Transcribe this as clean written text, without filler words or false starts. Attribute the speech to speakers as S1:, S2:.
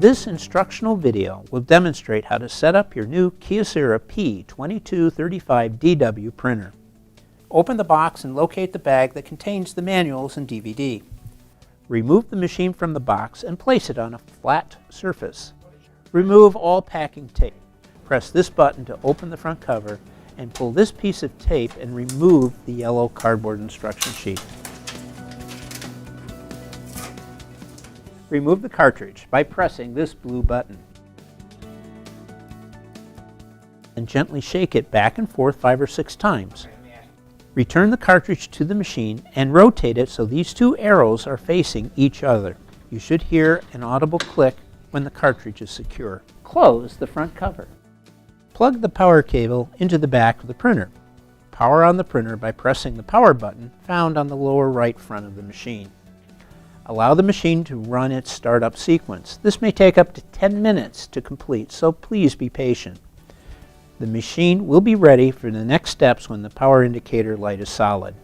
S1: This instructional video will demonstrate how to set up your new Kyocera P2235dw printer. Open the box and locate the bag that contains the manuals and DVD. Remove the machine from the box and place it on a flat surface. Remove all packing tape. Press this button to open the front cover and pull this piece of tape and remove the yellow cardboard instruction sheet. Remove the cartridge by pressing this blue button. And gently shake it back and forth 5 or 6 times. Return the cartridge to the machine and rotate it so these two arrows are facing each other. You should hear an audible click when the cartridge is secure. Close the front cover. Plug the power cable into the back of the printer. Power on the printer by pressing the power button found on the lower right front of the machine. Allow the machine to run its startup sequence. This may take up to 10 minutes to complete, so please be patient. The machine will be ready for the next steps when the power indicator light is solid.